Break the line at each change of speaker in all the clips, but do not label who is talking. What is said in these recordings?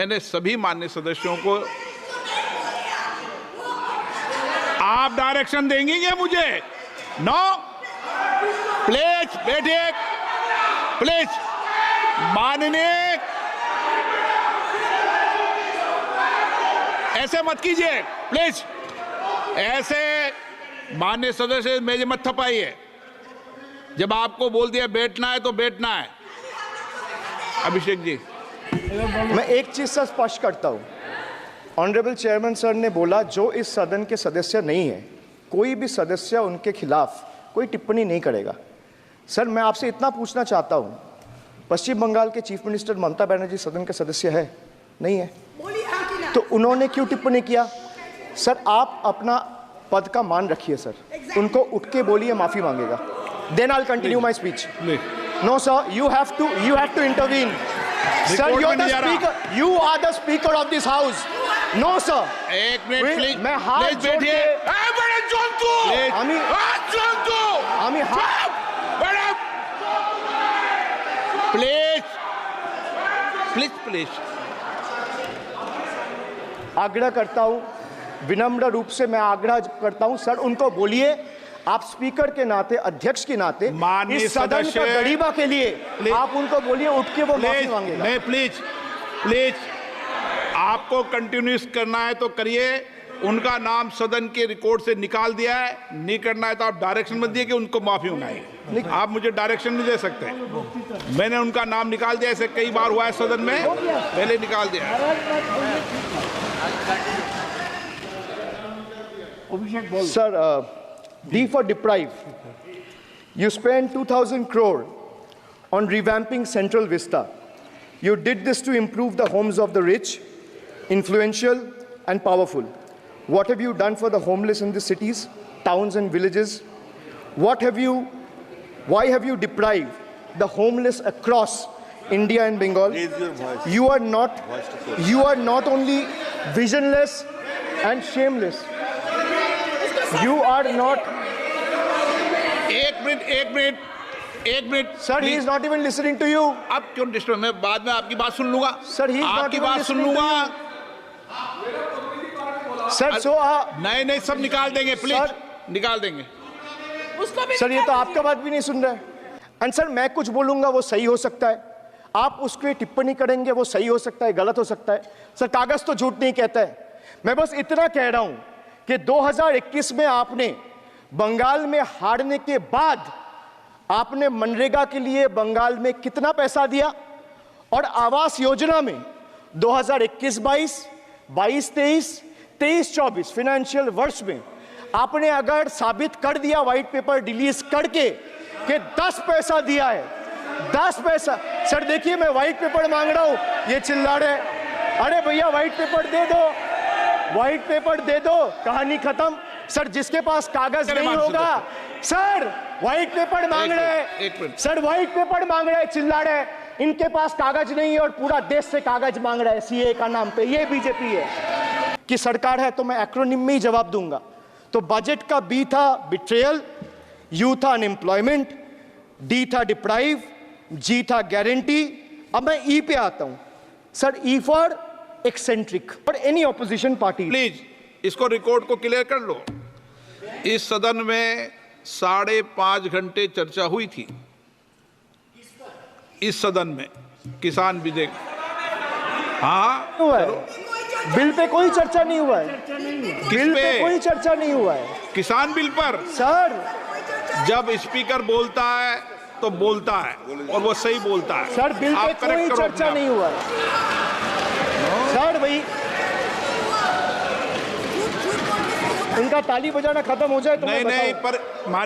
मैंने सभी माननीय सदस्यों को, आप डायरेक्शन देंगे क्या मुझे? नो, प्लीज बैठिए, प्लीज। माननीय, ऐसे मत कीजिए प्लीज, ऐसे माननीय सदस्य मेरे मत थपाइए। जब आपको बोल दिया बैठना है तो बैठना है। अभिषेक जी,
मैं एक चीज से स्पष्ट करता हूं। ऑनरेबल चेयरमैन सर ने बोला जो इस सदन के सदस्य नहीं है, कोई भी सदस्य उनके खिलाफ कोई टिप्पणी नहीं करेगा। सर, मैं आपसे इतना पूछना चाहता हूं, पश्चिम बंगाल के चीफ मिनिस्टर ममता बनर्जी सदन के सदस्य है? नहीं है, तो उन्होंने क्यों टिप्पणी किया? सर, आप अपना पद का मान रखिए सर, उनको उठ के बोलिए माफी मांगेगा। Then I'll continue my speech. No, sir, you have to intervene. Sir, you're the speaker. You are the speaker of this house. No, sir.
एक मिनट प्लीज,
मैं हाथ जोड़ के,
प्लीज प्लीज
आग्रह करता हूं, विनम्र रूप से मैं आग्रह करता हूं सर, उनको बोलिए आप स्पीकर के नाते, अध्यक्ष के नाते, इस सदन का गरिमा के लिए आप उनको बोलिए उठ के वो माफी मांगेगा।
नहीं, प्लीज आपको कंटिन्यूस करना है तो करिए। उनका नाम सदन के रिकॉर्ड से निकाल दिया है, नहीं करना है तो आप डायरेक्शन मत दिए कि उनको माफी मंगाई। आप मुझे डायरेक्शन नहीं दे सकते। मैंने उनका नाम निकाल दिया, ऐसे कई बार हुआ है सदन में, पहले निकाल दिया।
Sir, D for deprive. You spent 2,000 crore on revamping Central Vista. You did this to improve the homes of the rich, influential, and powerful. What have you done for the homeless in the cities, towns, and villages? Why have you deprived the homeless across India and Bengal? You are not only visionless and shameless. You are not. एक minute sir, he is not even listening to you.
अब क्यों disturb? मैं बाद में आपकी बात सुन लूंगा।
Sir, he is not
आपकी
even
बात सुन लूंगा।
सर,
नहीं, सब निकाल देंगे, प्लीज निकाल देंगे।
सर, ये तो आपका बात भी नहीं सुन रहा है। एंड सर, मैं कुछ बोलूंगा वो सही हो सकता है, आप उसके टिप्पणी करेंगे वो सही हो सकता है, गलत हो सकता है। सर, कागज तो झूठ नहीं कहता है। मैं बस इतना कह रहा हूं कि 2021 में आपने बंगाल में हारने के बाद आपने मनरेगा के लिए बंगाल में कितना पैसा दिया, और आवास योजना में 2021-22, 22-23, 23-24 फाइनेंशियल वर्ष में आपने अगर साबित कर दिया व्हाइट पेपर रिलीज करके कि 10 पैसा दिया है, 10 पैसा। सर देखिए, मैं व्हाइट पेपर मांग रहा हूं, ये चिल्ला रहे, अरे भैया व्हाइट पेपर दे दो, व्हाइट पेपर दे दो, कहानी खत्म। सर, जिसके पास कागज नहीं होगा, सर व्हाइट पेपर मांग रहे, सर व्हाइट पेपर मांग रहे, चिल्ला रहे, इनके पास कागज नहीं है और पूरा देश से कागज मांग रहा है सीए का नाम पे। ये बीजेपी है कि सरकार है, तो मैं एक्रोनिम में ही जवाब दूंगा। तो बजट का बी था बिट्रेयल, यू था अनएम्प्लॉयमेंट, डी था डिप्राइव, जी था गारंटी। अब मैं ई पे आता हूं sir, E for eccentric for any opposition party.
Please इसको रिकॉर्ड को क्लियर कर लो। इस सदन में 5.5 घंटे चर्चा हुई थी। इस सदन में किसान विधेयक, हाँ
हुआ है, बिल पे कोई चर्चा नहीं हुआ है, बिल पे कोई चर्चा नहीं हुआ है,
किसान बिल पर।
सर
जब स्पीकर बोलता है तो बोलता है और वो सही बोलता है।
सर, बिल पे कोई चर्चा नहीं हुआ है। सर भाई, इनका ताली बजाना खत्म हो जाए तो
नहीं, पर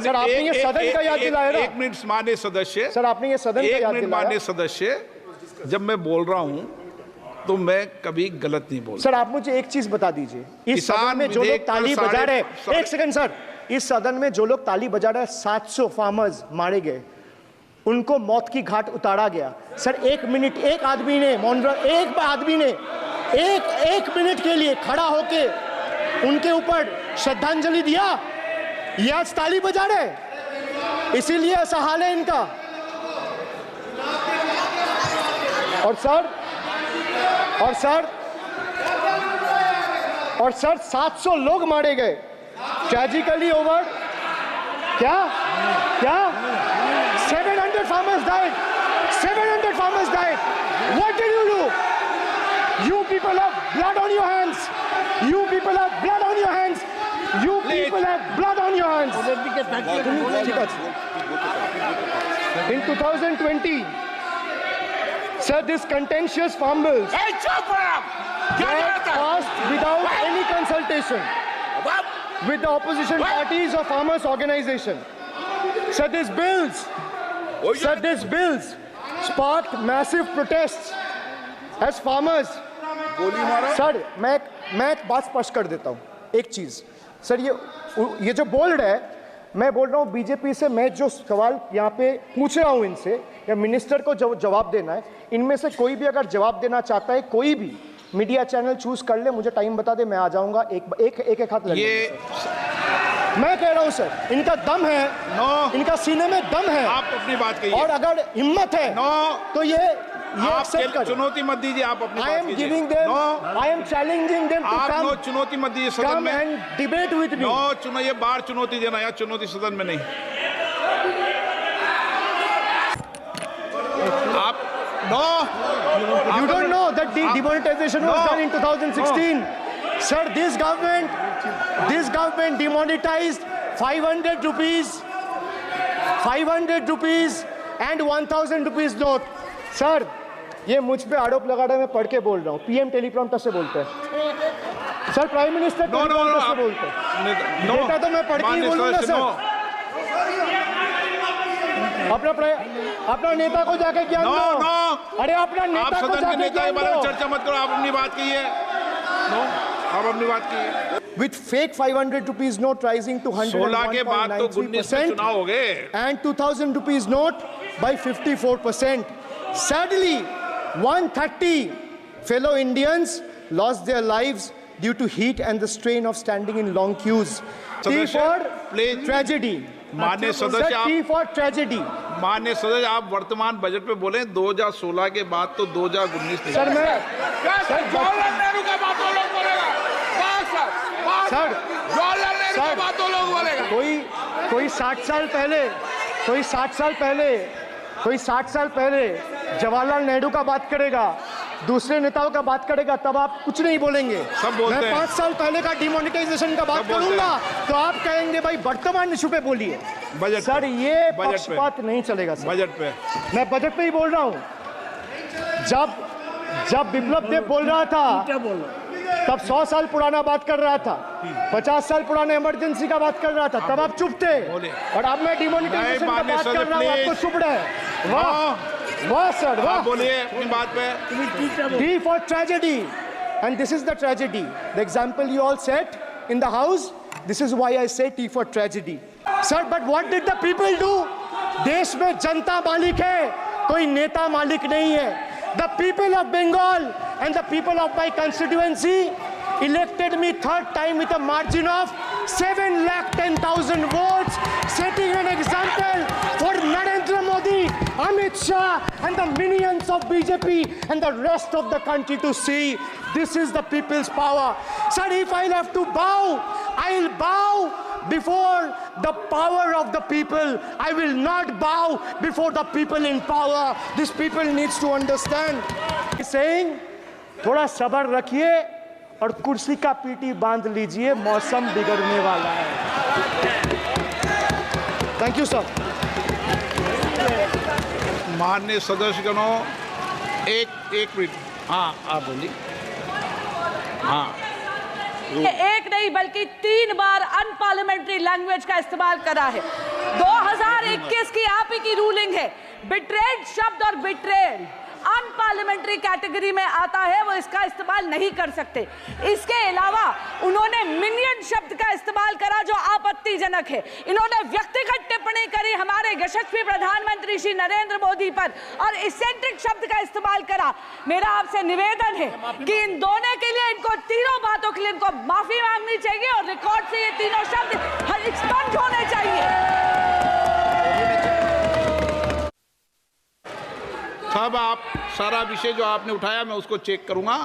सर आपने ये सदन का याद दिलाया ना।
एक मिनट माननीय सदस्य,
सर आपने ये सदन का याद दिलाया।
माननीय सदस्य, जब मैं बोल रहा हूं तो मैं कभी गलत नहीं बोल।
सर, आप मुझे एक चीज बता दीजिए, इस सदन में जो लोग ताली बजा रहे, एक सेकंड सर, इस सदन में जो लोग ताली बजा रहे, 700 फार्मर्स मारे गए, उनको मौत की घाट उतारा गया। सर 1 मिनट, एक आदमी ने एक मिनट के लिए खड़ा होके उनके ऊपर श्रद्धांजलि दिया। ये आज ताली बजा रहे, इसीलिए ऐसा हाल है इनका। और सर और सर 700 लोग मारे गए, ट्रेजिकली ओवर। क्या 700 farmers died. 700 farmers died. What did you do? You people have blood on your hands. You people have blood on your hands. You people have blood on your hands. In 2020, sir, this contentious farm bills were passed without any consultation with the opposition parties or farmers' organization. Sir, these bills sparked massive protests as farmers. Sir मैं एक बात स्पष्ट कर देता हूँ, एक चीज sir, ये जो बोल रहा है, मैं बोल रहा हूँ बीजेपी से, मैं जो सवाल यहाँ पे पूछ रहा हूँ इनसे, या मिनिस्टर को जवाब देना है, इनमें से कोई भी अगर जवाब देना चाहता है, कोई भी मीडिया चैनल चूज कर ले, मुझे टाइम बता दे, मैं आ जाऊंगा। एक हाथ लगे। मैं कह रहा हूं सर, इनका दम है, इनका सीने में दम है,
आप अपनी बात कहिए,
और अगर हिम्मत है तो ये एक्सेप्ट कर।
चुनौती मत दीजिए, आप अपनी बात कीजिए।
I am challenging them to come,
चुनौती मत दीजिए सदन
come
में,
and debate with me.
ये बार चुनौती देना, या चुनौती सदन में नहीं। आप
You don't know that demonetization was done in 2016. Sir, this government demonetized 500 rupees and 1000 rupees note. Sir, ये मुझ पे आरोप लगा रहा है, मैं पढ़ के बोल रहा हूँ, पीएम टेलीप्रॉम्प्टर से बोलते हैं सर, प्राइम मिनिस्टर टेलीप्रॉम्प्टर से बोलते हैं, डेटा तो मैं पढ़ के ही बोलूंगा सर। अपना नेता को जाके ज्ञान दो। अरे अपना नेता को जाके ज्ञान दो।
चर्चा मत करो, आप अपनी बात कीजिए। आप अपनी बात कीजिए।
With fake 500 rupees note rising to
16 के बाद तो 19 में चुनाव हो गए,
and 2000 rupees note by 54%. Sadly, 130 fellow Indians lost their lives due to heat and the strain of standing in long queues. T for tragedy.
माननीय सदस्य,
T for tragedy.
माननीय सदस्य, आप वर्तमान बजट पे बोले 2016 के बाद तो 2019
सर मैं
जवाहरलाल नेहरू का बात तो लोग बोलेगा, जवाहरलाल नेहरू का बात तो लोग बोलेगा।
कोई 60 साल पहले जवाहरलाल नेहरू का बात करेगा, दूसरे नेताओं का बात करेगा, तब आप कुछ नहीं बोलेंगे।
सब बोलते हैं।
मैं 5 साल पहले का डिमोनेटाइजेशन का बात करूंगा तो आप कहेंगे भाई वर्तमान इशू पे बोलिए।
बजट
सर ये पक्षपात नहीं चलेगा सर।
बजट पे
मैं बजट पे ही बोल रहा हूँ। जब विप्लव देव बोल रहा था तब 100 साल पुराना बात कर रहा था, 50 साल पुराने इमरजेंसी का बात कर रहा था, तब आप चुप थे, और अब मैं डिमोनेटाइजेशन का बात कर रहा हूँ, आपको चुप रहे। वाह सर, वाह।
बोलिए अपनी बात पे।
T for tragedy, and this is the tragedy. The example you all set in the house, this is why I say T for tragedy. Sir, but what did the people do? देश में जनता मालिक है, कोई नेता मालिक नहीं है। The people of Bengal and the people of my constituency elected me 3rd time with a margin of 710,000 votes, setting an example for Narendra Modi, Amit Shah and the minions of BJP and the rest of the country to see this is the people's power. Sir, if I'll have to bow, I'll bow before the power of the people. I will not bow before the people in power. This people needs to understand. He's saying, थोड़ा सब्र रखिए और कुर्सी का PT बांध लीजिए, मौसम बिगड़ने वाला है। Thank you sir.
माननीय सदस्यगणों, एक मिनट। हाँ, आप बोलिए। हाँ,
एक नहीं बल्कि 3 बार अनपार्लियामेंट्री लैंग्वेज का इस्तेमाल करा है। 2021 की आप ही की रूलिंग है, बिट्रेड शब्द और बिट्रेड अनपार्लियामेंट्री कैटेगरी में आता है, वो इसका इस्तेमाल नहीं कर सकते। इसके अलावा उन्होंने मिनियन शब्द का इस्तेमाल करा जो आपत्तिजनक है। इन्होंने व्यक्तिगत टिप्पणी करी हमारे यशस्वी प्रधानमंत्री श्री नरेंद्र मोदी पर और इसेंट्रिक शब्द का इस्तेमाल करा। मेरा आपसे निवेदन है कि इन दोनों के लिए, इनको तीनों बातों के लिए इनको माफी मांगनी चाहिए और रिकॉर्ड से ये तीनों शब्द एक्सपंज होने चाहिए।
तब आप सारा विषय जो आपने उठाया मैं उसको चेक करूंगा।